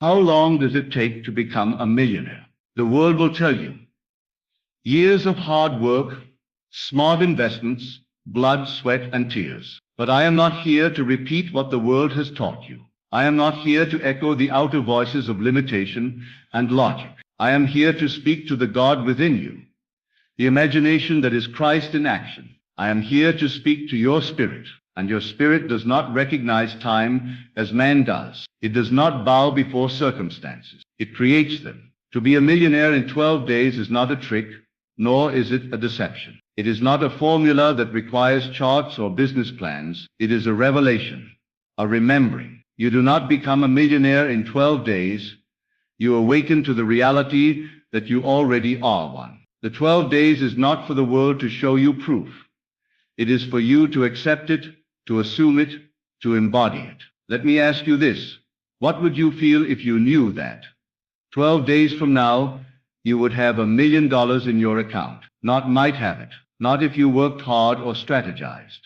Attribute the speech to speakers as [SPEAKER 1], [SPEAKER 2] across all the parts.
[SPEAKER 1] How long does it take to become a millionaire? The world will tell you. Years of hard work, smart investments, blood, sweat, and tears. But I am not here to repeat what the world has taught you. I am not here to echo the outer voices of limitation and logic. I am here to speak to the God within you, the imagination that is Christ in action. I am here to speak to your spirit, and your spirit does not recognize time as man does. It does not bow before circumstances. It creates them. To be a millionaire in 12 days is not a trick, nor is it a deception. It is not a formula that requires charts or business plans. It is a revelation, a remembering. You do not become a millionaire in 12 days. You awaken to the reality that you already are one. The 12 days is not for the world to show you proof. It is for you to accept it, to assume it, to embody it. Let me ask you this. What would you feel if you knew that 12 days from now, you would have $1 million in your account? Not might have it. Not if you worked hard or strategized.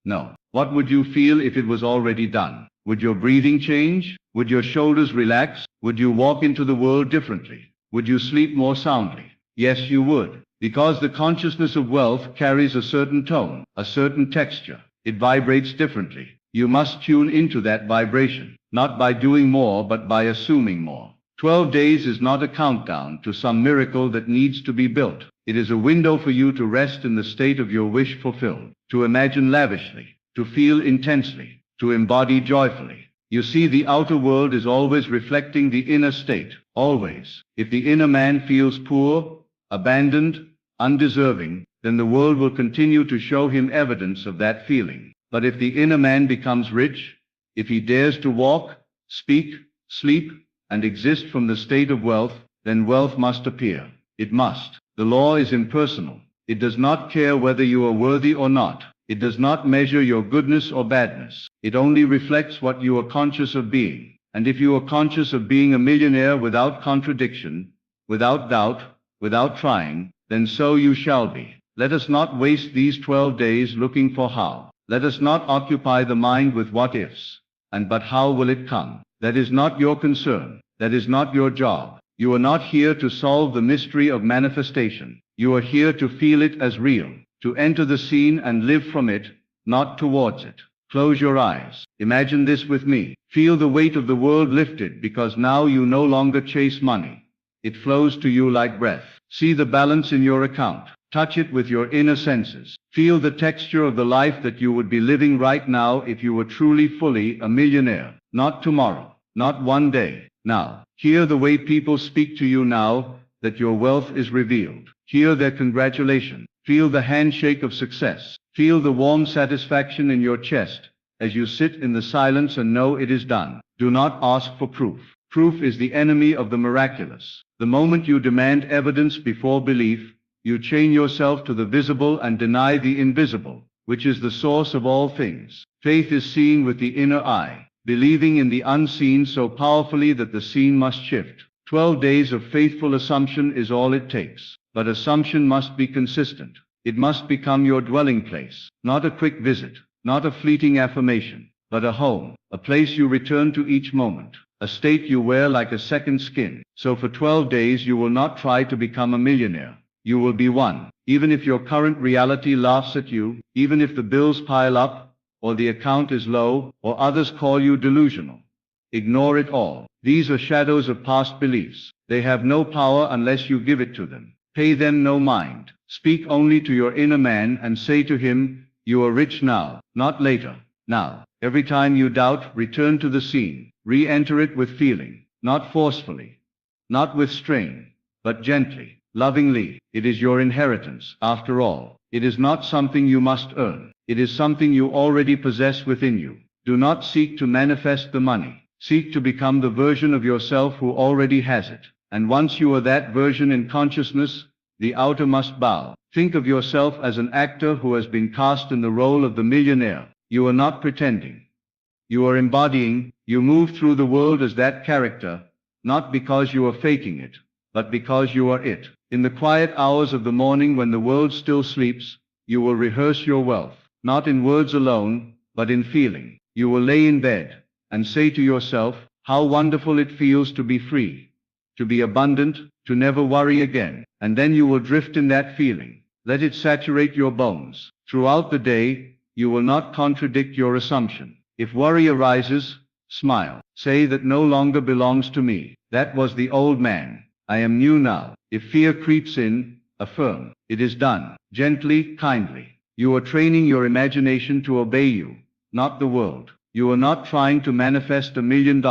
[SPEAKER 1] No. What would you feel if it was already done? Would your breathing change? Would your shoulders relax? Would you walk into the world differently? Would you sleep more soundly? Yes, you would. Because the consciousness of wealth carries a certain tone, a certain texture. It vibrates differently. You must tune into that vibration, not by doing more, but by assuming more. 12 days is not a countdown to some miracle that needs to be built. It is a window for you to rest in the state of your wish fulfilled, to imagine lavishly, to feel intensely, to embody joyfully. You see, the outer world is always reflecting the inner state, always. If the inner man feels poor, abandoned, undeserving, then the world will continue to show him evidence of that feeling. But if the inner man becomes rich, if he dares to walk, speak, sleep, and exist from the state of wealth, then wealth must appear. It must. The law is impersonal. It does not care whether you are worthy or not. It does not measure your goodness or badness. It only reflects what you are conscious of being. And if you are conscious of being a millionaire without contradiction, without doubt, without trying, then so you shall be. Let us not waste these 12 days looking for how. Let us not occupy the mind with what ifs. And but how will it come? That is not your concern. That is not your job. You are not here to solve the mystery of manifestation. You are here to feel it as real, to enter the scene and live from it, not towards it. Close your eyes. Imagine this with me. Feel the weight of the world lifted because now you no longer chase money. It flows to you like breath. See the balance in your account. Touch it with your inner senses. Feel the texture of the life that you would be living right now if you were truly fully a millionaire. Not tomorrow, not one day, now. Hear the way people speak to you now that your wealth is revealed. Hear their congratulation. Feel the handshake of success. Feel the warm satisfaction in your chest as you sit in the silence and know it is done. Do not ask for proof. Proof is the enemy of the miraculous. The moment you demand evidence before belief, you chain yourself to the visible and deny the invisible, which is the source of all things. Faith is seeing with the inner eye, believing in the unseen so powerfully that the seen must shift. 12 days of faithful assumption is all it takes. But assumption must be consistent. It must become your dwelling place, not a quick visit, not a fleeting affirmation, but a home, a place you return to each moment, a state you wear like a second skin. So for 12 days you will not try to become a millionaire. You will be one. Even if your current reality laughs at you, even if the bills pile up, or the account is low, or others call you delusional. Ignore it all. These are shadows of past beliefs. They have no power unless you give it to them. Pay them no mind. Speak only to your inner man and say to him, you are rich now, not later. Now. Every time you doubt, return to the scene. Re-enter it with feeling, not forcefully, not with strain, but gently, lovingly. It is your inheritance, after all. It is not something you must earn. It is something you already possess within you. Do not seek to manifest the money. Seek to become the version of yourself who already has it. And once you are that version in consciousness, the outer must bow. Think of yourself as an actor who has been cast in the role of the millionaire. You are not pretending. You are embodying. You move through the world as that character, not because you are faking it, but because you are it. In the quiet hours of the morning when the world still sleeps, you will rehearse your wealth, not in words alone, but in feeling. You will lay in bed and say to yourself, How wonderful it feels to be free, to be abundant, to never worry again. And then you will drift in that feeling. Let it saturate your bones. Throughout the day, you will not contradict your assumption. If worry arises, smile. Say that no longer belongs to me. That was the old man. I am new now. If fear creeps in, affirm. It is done. Gently, kindly. You are training your imagination to obey you, not the world. You are not trying to manifest $1 million.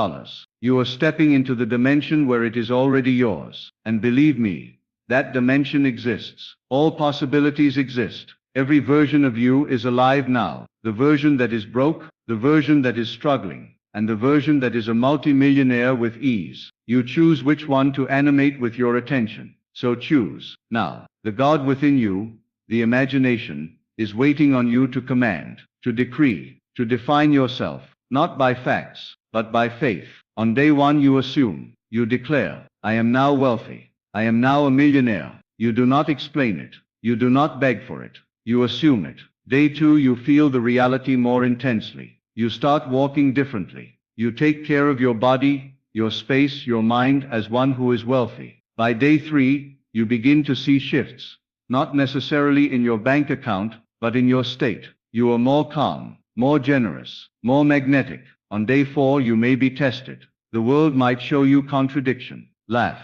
[SPEAKER 1] You are stepping into the dimension where it is already yours. And believe me, that dimension exists. All possibilities exist. Every version of you is alive now. The version that is broke, the version that is struggling, and the version that is a multimillionaire with ease. You choose which one to animate with your attention. So choose. Now, the God within you, the imagination, is waiting on you to command, to decree, to define yourself, not by facts, but by faith. On day one you assume, you declare, I am now wealthy. I am now a millionaire. You do not explain it. You do not beg for it. You assume it. Day two you feel the reality more intensely. You start walking differently. You take care of your body, your space, your mind as one who is wealthy. By day three, you begin to see shifts, not necessarily in your bank account, but in your state. You are more calm, more generous, more magnetic. On day four you may be tested. The world might show you contradiction. Laugh.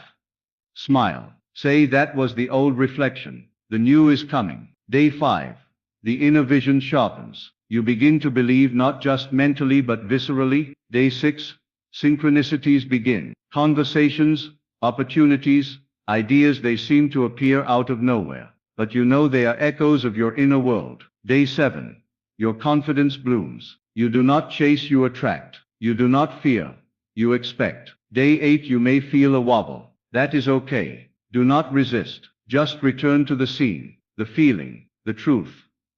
[SPEAKER 1] Smile. Say that was the old reflection. The new is coming. Day five. The inner vision sharpens. You begin to believe not just mentally but viscerally. Day six. Synchronicities begin. Conversations, opportunities, ideas, they seem to appear out of nowhere. But you know they are echoes of your inner world. Day seven. Your confidence blooms. You do not chase, you attract. You do not fear. You expect. Day eight. You may feel a wobble. That is okay. Do not resist. Just return to the scene, the feeling, the truth.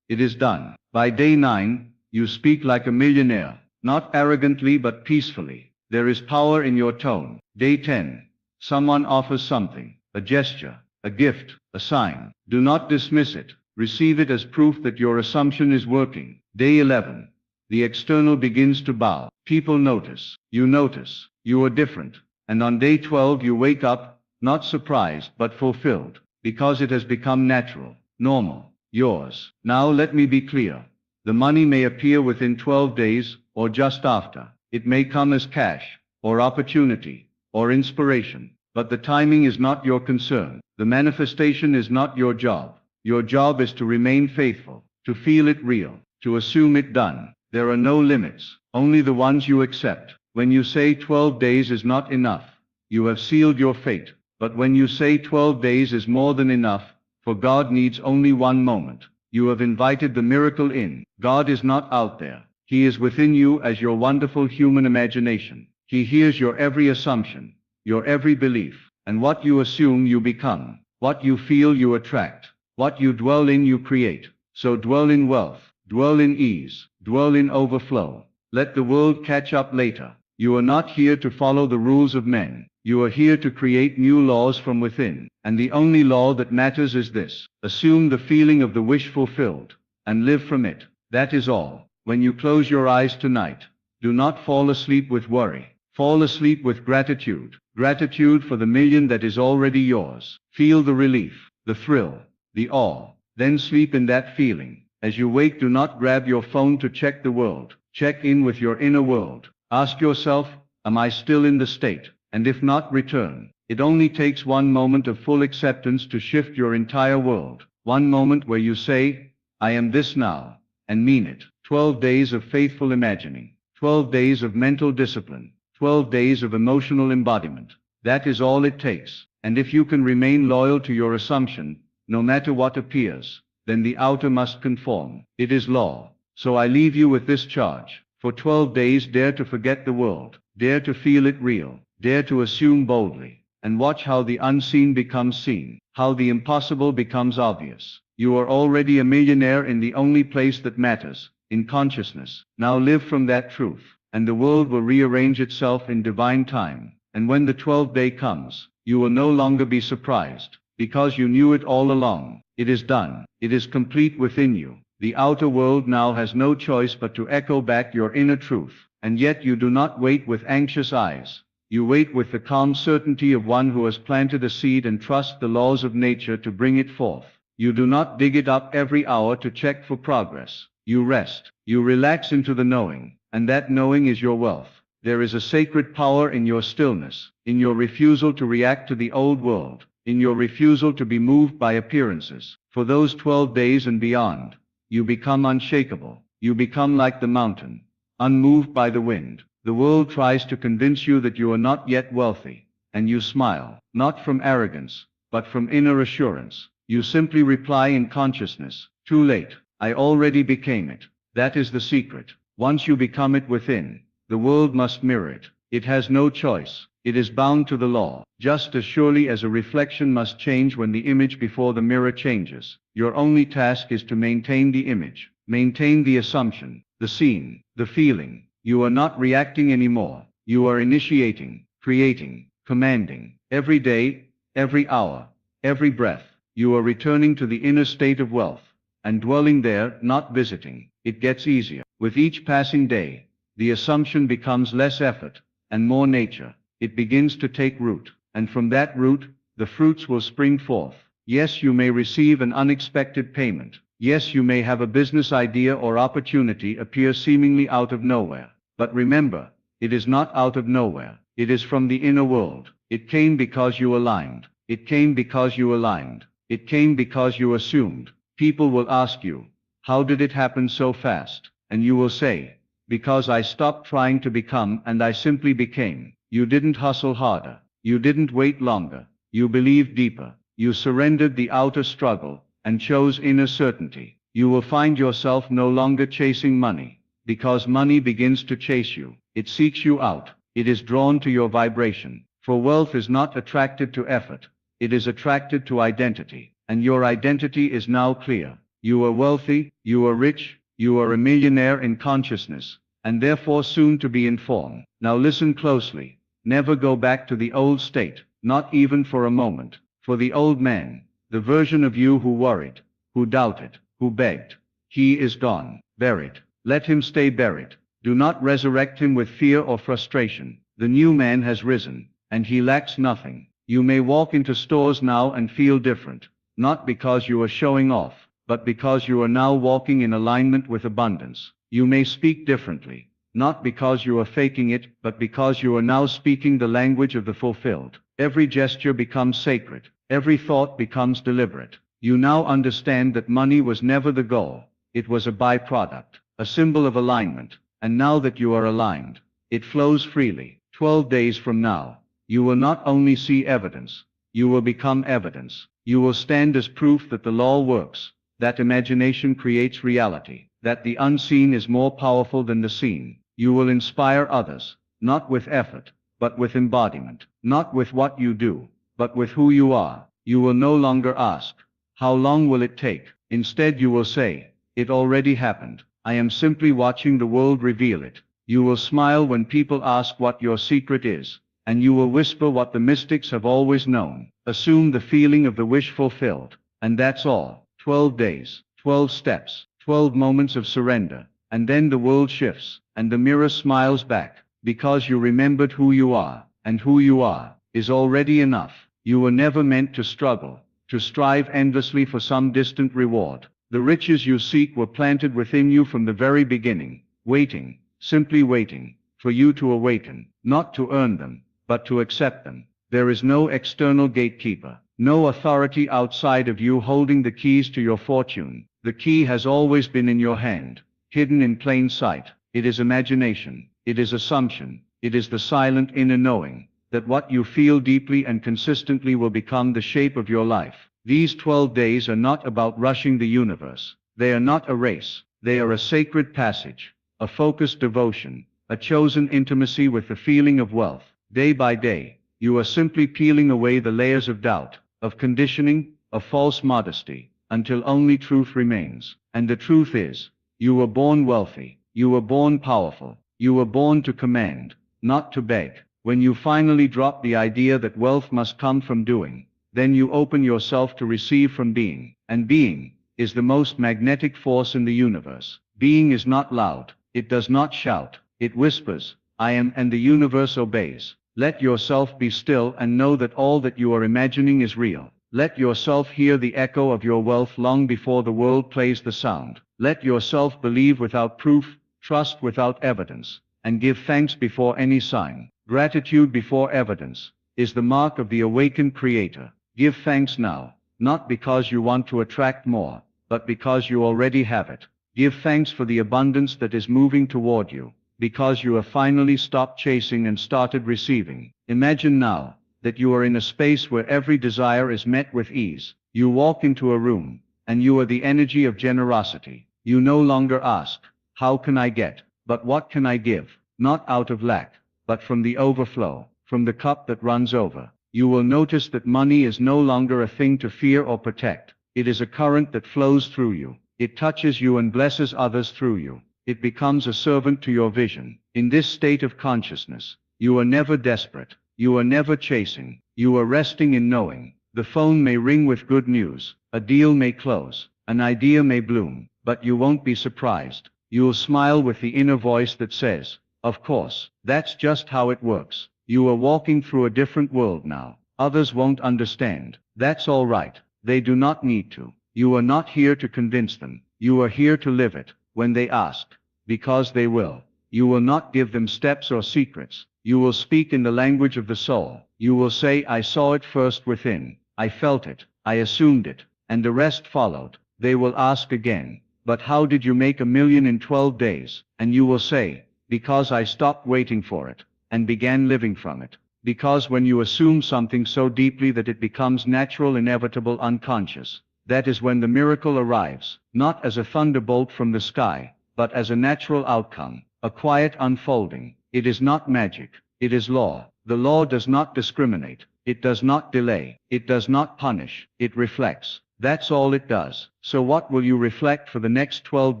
[SPEAKER 1] It is done. By day nine, you speak like a millionaire, not arrogantly but peacefully. There is power in your tone. Day 10. Someone offers something, a gesture, a gift, a sign. Do not dismiss it. Receive it as proof that your assumption is working. Day 11. The external begins to bow. People notice. You are different. And on day 12 you wake up, not surprised but fulfilled, because it has become natural, normal, yours. Now let me be clear. The money may appear within 12 days, or just after. It may come as cash, or opportunity, or inspiration. But the timing is not your concern. The manifestation is not your job. Your job is to remain faithful, to feel it real, to assume it done. There are no limits, only the ones you accept. When you say 12 days is not enough, you have sealed your fate. But when you say 12 days is more than enough, for God needs only one moment, you have invited the miracle in. God is not out there. He is within you as your wonderful human imagination. He hears your every assumption, your every belief, and what you assume you become. What you feel you attract. What you dwell in you create. So dwell in wealth, dwell in ease, dwell in overflow. Let the world catch up later. You are not here to follow the rules of men. You are here to create new laws from within. And the only law that matters is this. Assume the feeling of the wish fulfilled, and live from it. That is all. When you close your eyes tonight, do not fall asleep with worry. Fall asleep with gratitude. Gratitude for the million that is already yours. Feel the relief, the thrill, the awe. Then sleep in that feeling. As you wake, do not grab your phone to check the world. Check in with your inner world. Ask yourself, am I still in the state? And if not, return. It only takes one moment of full acceptance to shift your entire world. One moment where you say, I am this now, and mean it. 12 days of faithful imagining. 12 days of mental discipline. 12 days of emotional embodiment. That is all it takes. And if you can remain loyal to your assumption, no matter what appears, then the outer must conform. It is law. So I leave you with this charge. For 12 days dare to forget the world. Dare to feel it real. Dare to assume boldly. And watch how the unseen becomes seen. How the impossible becomes obvious. You are already a millionaire in the only place that matters, in consciousness. Now live from that truth. And the world will rearrange itself in divine time. And when the 12th day comes, you will no longer be surprised, because you knew it all along. It is done. It is complete within you. The outer world now has no choice but to echo back your inner truth. And yet you do not wait with anxious eyes. You wait with the calm certainty of one who has planted a seed and trusts the laws of nature to bring it forth. You do not dig it up every hour to check for progress. You rest. You relax into the knowing, and that knowing is your wealth. There is a sacred power in your stillness, in your refusal to react to the old world, in your refusal to be moved by appearances. For those 12 days and beyond, you become unshakable. You become like the mountain, unmoved by the wind. The world tries to convince you that you are not yet wealthy, and you smile, not from arrogance, but from inner assurance. You simply reply in consciousness, too late, I already became it. That is the secret. Once you become it within, the world must mirror it. It has no choice. It is bound to the law, just as surely as a reflection must change when the image before the mirror changes. Your only task is to maintain the image, maintain the assumption, the scene, the feeling. You are not reacting anymore. You are initiating, creating, commanding. Every day, every hour, every breath, you are returning to the inner state of wealth, and dwelling there, not visiting. It gets easier. With each passing day, the assumption becomes less effort, and more nature. It begins to take root, and from that root, the fruits will spring forth. Yes, you may receive an unexpected payment. Yes, you may have a business idea or opportunity appear seemingly out of nowhere. But remember, it is not out of nowhere. It is from the inner world. It came because you aligned. It came because you aligned. It came because you assumed. People will ask you, how did it happen so fast? And you will say, because I stopped trying to become and I simply became. You didn't hustle harder. You didn't wait longer. You believed deeper. You surrendered the outer struggle and chose inner certainty. You will find yourself no longer chasing money, because money begins to chase you. It seeks you out. It is drawn to your vibration. For wealth is not attracted to effort. It is attracted to identity. And your identity is now clear. You are wealthy, you are rich, you are a millionaire in consciousness, and therefore soon to be informed. Now listen closely. Never go back to the old state, not even for a moment. For the old man, the version of you who worried, who doubted, who begged, he is gone, buried. Let him stay buried. Do not resurrect him with fear or frustration. The new man has risen, and he lacks nothing. You may walk into stores now and feel different, not because you are showing off, but because you are now walking in alignment with abundance. You may speak differently, not because you are faking it, but because you are now speaking the language of the fulfilled. Every gesture becomes sacred. Every thought becomes deliberate. You now understand that money was never the goal. It was a byproduct, a symbol of alignment. And now that you are aligned, it flows freely. 12 days from now, you will not only see evidence, you will become evidence. You will stand as proof that the law works, that imagination creates reality, that the unseen is more powerful than the seen. You will inspire others, not with effort, but with embodiment, not with what you do, but with who you are. You will no longer ask, how long will it take? Instead you will say, it already happened. I am simply watching the world reveal it. You will smile when people ask what your secret is, and you will whisper what the mystics have always known. Assume the feeling of the wish fulfilled, and that's all. 12 days, 12 steps, 12 moments of surrender, and then the world shifts, and the mirror smiles back, because you remembered who you are, and who you are is already enough. You were never meant to struggle, to strive endlessly for some distant reward. The riches you seek were planted within you from the very beginning, waiting, simply waiting, for you to awaken, not to earn them, but to accept them. There is no external gatekeeper, no authority outside of you holding the keys to your fortune. The key has always been in your hand, hidden in plain sight. It is imagination, it is assumption, it is the silent inner knowing, that what you feel deeply and consistently will become the shape of your life. These 12 days are not about rushing the universe. They are not a race. They are a sacred passage, a focused devotion, a chosen intimacy with the feeling of wealth. Day by day, you are simply peeling away the layers of doubt, of conditioning, of false modesty, until only truth remains. And the truth is, you were born wealthy, you were born powerful, you were born to command, not to beg. When you finally drop the idea that wealth must come from doing, then you open yourself to receive from being. And being is the most magnetic force in the universe. Being is not loud. It does not shout. It whispers, I am, and the universe obeys. Let yourself be still and know that all that you are imagining is real. Let yourself hear the echo of your wealth long before the world plays the sound. Let yourself believe without proof, trust without evidence, and give thanks before any sign. Gratitude before evidence is the mark of the awakened creator. Give thanks now, not because you want to attract more, but because you already have it. Give thanks for the abundance that is moving toward you, because you have finally stopped chasing and started receiving. Imagine now that you are in a space where every desire is met with ease. You walk into a room, and you are the energy of generosity. You no longer ask, how can I get, but what can I give? Not out of lack, but from the overflow, from the cup that runs over. You will notice that money is no longer a thing to fear or protect. It is a current that flows through you. It touches you and blesses others through you. It becomes a servant to your vision. In this state of consciousness, you are never desperate. You are never chasing. You are resting in knowing. The phone may ring with good news. A deal may close. An idea may bloom. But you won't be surprised. You'll smile with the inner voice that says, of course, that's just how it works. You are walking through a different world now. Others won't understand. That's all right. They do not need to. You are not here to convince them. You are here to live it. When they ask, because they will. You will not give them steps or secrets. You will speak in the language of the soul. You will say, I saw it first within. I felt it. I assumed it. And the rest followed. They will ask again, but how did you make 1,000,000 in 12 days? And you will say, because I stopped waiting for it, and began living from it. Because when you assume something so deeply that it becomes natural, inevitable, unconscious, that is when the miracle arrives, not as a thunderbolt from the sky, but as a natural outcome, a quiet unfolding. It is not magic, it is law. The law does not discriminate, it does not delay, it does not punish, it reflects. That's all it does. So what will you reflect for the next 12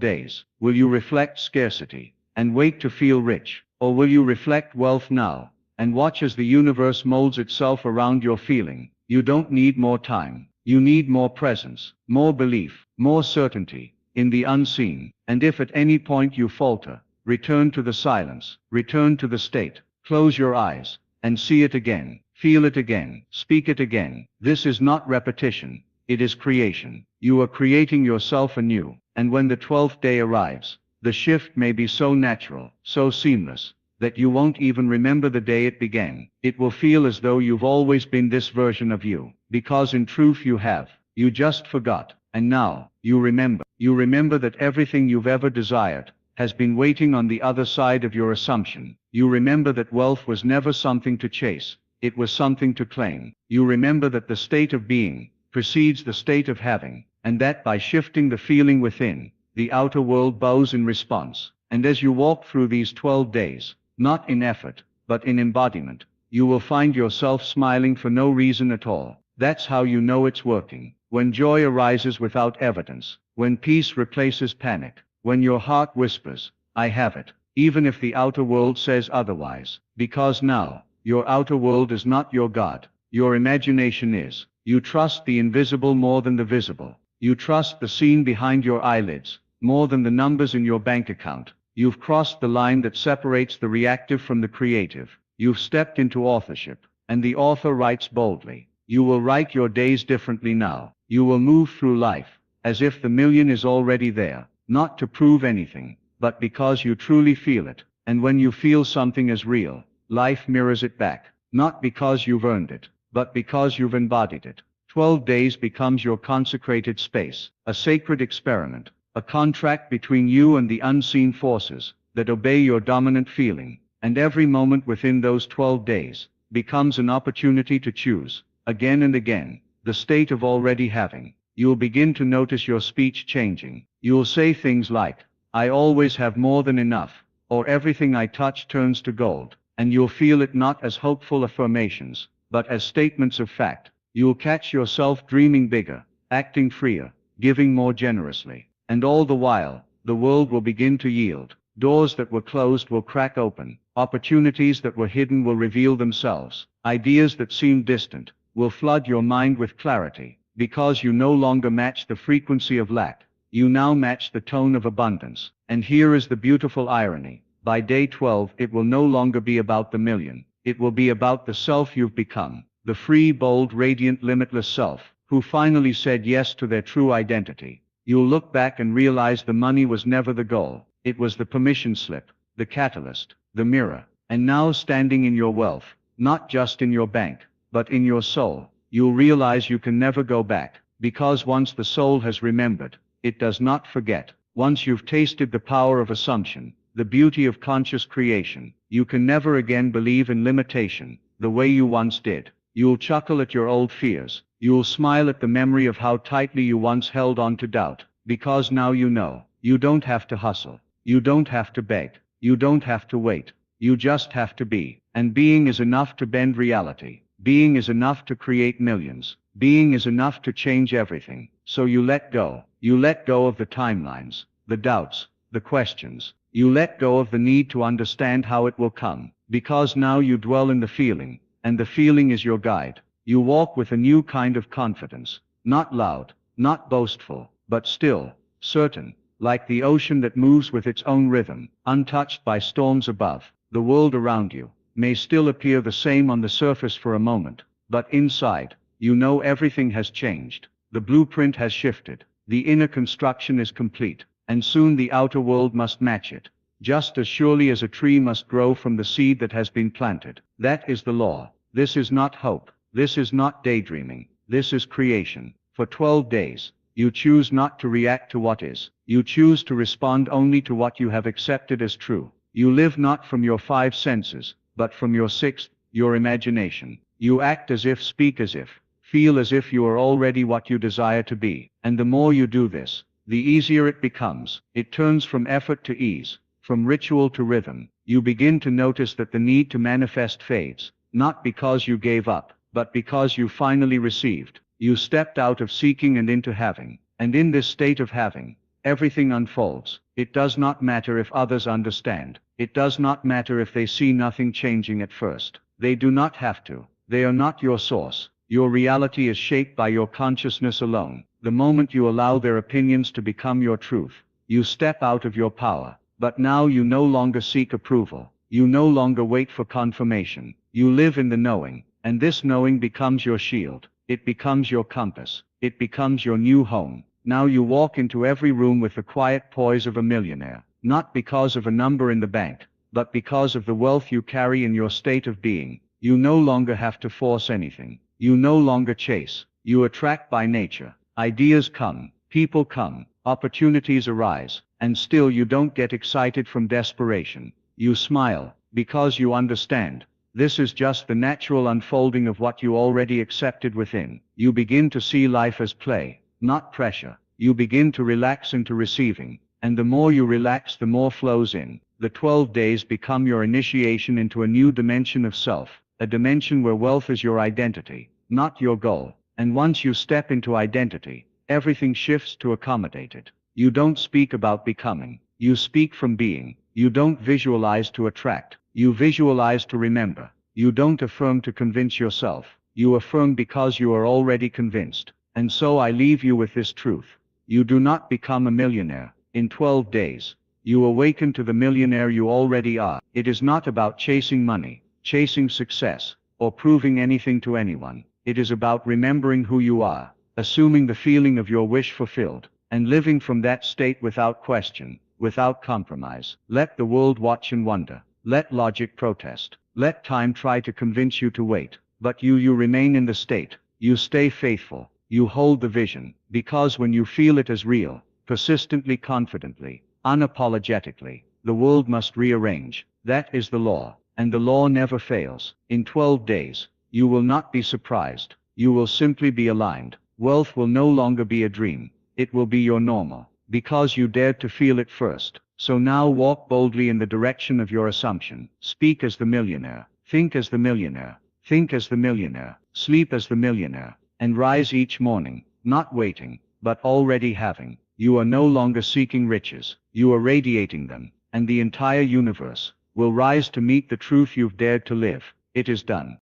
[SPEAKER 1] days? Will you reflect scarcity, and wait to feel rich? Or will you reflect wealth now, and watch as the universe molds itself around your feeling? You don't need more time. You need more presence, more belief, more certainty in the unseen. And if at any point you falter, return to the silence, return to the state, close your eyes, and see it again, feel it again, speak it again. This is not repetition, it is creation. You are creating yourself anew, and when the 12th day arrives, the shift may be so natural, so seamless, that you won't even remember the day it began. It will feel as though you've always been this version of you, because in truth you have. You just forgot, and now, you remember. You remember that everything you've ever desired has been waiting on the other side of your assumption. You remember that wealth was never something to chase, it was something to claim. You remember that the state of being precedes the state of having, and that by shifting the feeling within, the outer world bows in response. And as you walk through these 12 days, not in effort, but in embodiment, you will find yourself smiling for no reason at all. That's how you know it's working. When joy arises without evidence, when peace replaces panic, when your heart whispers, I have it, even if the outer world says otherwise. Because now, your outer world is not your God, your imagination is. You trust the invisible more than the visible. You trust the scene behind your eyelids more than the numbers in your bank account. You've crossed the line that separates the reactive from the creative. You've stepped into authorship, and the author writes boldly. You will write your days differently now. You will move through life as if the 1,000,000 is already there, not to prove anything, but because you truly feel it. And when you feel something as real, life mirrors it back, not because you've earned it, but because you've embodied it. 12 days becomes your consecrated space, a sacred experiment, a contract between you and the unseen forces that obey your dominant feeling. And every moment within those 12 days becomes an opportunity to choose, again and again, the state of already having. You'll begin to notice your speech changing. You'll say things like, I always have more than enough, or everything I touch turns to gold. And you'll feel it not as hopeful affirmations, but as statements of fact. You'll catch yourself dreaming bigger, acting freer, giving more generously. And all the while, the world will begin to yield. Doors that were closed will crack open. Opportunities that were hidden will reveal themselves. Ideas that seemed distant will flood your mind with clarity. Because you no longer match the frequency of lack, you now match the tone of abundance. And here is the beautiful irony. By day 12, it will no longer be about the million. It will be about the self you've become, the free, bold, radiant, limitless self, who finally said yes to their true identity. You'll look back and realize the money was never the goal. It was the permission slip, the catalyst, the mirror. And now, standing in your wealth, not just in your bank, but in your soul, you'll realize you can never go back, because once the soul has remembered, it does not forget. Once you've tasted the power of assumption, the beauty of conscious creation, you can never again believe in limitation, the way you once did. You'll chuckle at your old fears. You'll smile at the memory of how tightly you once held on to doubt, because now you know, you don't have to hustle. You don't have to beg. You don't have to wait. You just have to be. And being is enough to bend reality. Being is enough to create millions. Being is enough to change everything. So you let go. You let go of the timelines, the doubts, the questions. You let go of the need to understand how it will come, because now you dwell in the feeling, and the feeling is your guide. You walk with a new kind of confidence, not loud, not boastful, but still, certain, like the ocean that moves with its own rhythm, untouched by storms above. The world around you may still appear the same on the surface for a moment, but inside, you know everything has changed. The blueprint has shifted. The inner construction is complete, and soon the outer world must match it. Just as surely as a tree must grow from the seed that has been planted. That is the law. This is not hope. This is not daydreaming. This is creation. For 12 days, you choose not to react to what is. You choose to respond only to what you have accepted as true. You live not from your 5 senses, but from your 6th, your imagination. You act as if, speak as if, feel as if you are already what you desire to be. And the more you do this, the easier it becomes. It turns from effort to ease, from ritual to rhythm. You begin to notice that the need to manifest fades, not because you gave up, but because you finally received. You stepped out of seeking and into having. And in this state of having, everything unfolds. It does not matter if others understand. It does not matter if they see nothing changing at first. They do not have to. They are not your source. Your reality is shaped by your consciousness alone. The moment you allow their opinions to become your truth, you step out of your power. But now you no longer seek approval. You no longer wait for confirmation. You live in the knowing, and this knowing becomes your shield. It becomes your compass. It becomes your new home. Now you walk into every room with the quiet poise of a millionaire, not because of a number in the bank, but because of the wealth you carry in your state of being. You no longer have to force anything. You no longer chase. You attract by nature. Ideas come, people come, opportunities arise, and still you don't get excited from desperation. You smile, because you understand. This is just the natural unfolding of what you already accepted within. You begin to see life as play, not pressure. You begin to relax into receiving, and the more you relax, the more flows in. The 12 days become your initiation into a new dimension of self, a dimension where wealth is your identity, not your goal. And once you step into identity, everything shifts to accommodate it. You don't speak about becoming. You speak from being. You don't visualize to attract. You visualize to remember. You don't affirm to convince yourself. You affirm because you are already convinced. And so I leave you with this truth. You do not become a millionaire in 12 days. You awaken to the millionaire you already are. It is not about chasing money, chasing success, or proving anything to anyone. It is about remembering who you are, assuming the feeling of your wish fulfilled, and living from that state without question, without compromise. Let the world watch and wonder. Let logic protest. Let time try to convince you to wait. But you remain in the state. You stay faithful. You hold the vision, because when you feel it as real, persistently, confidently, unapologetically, the world must rearrange. That is the law, and the law never fails. In 12 days, you will not be surprised. You will simply be aligned. Wealth will no longer be a dream. It will be your normal, because you dared to feel it first. So now walk boldly in the direction of your assumption. Speak as the millionaire. Think as the millionaire. Think as the millionaire. Sleep as the millionaire. And rise each morning, not waiting, but already having. You are no longer seeking riches. You are radiating them, and the entire universe will rise to meet the truth you've dared to live. It is done.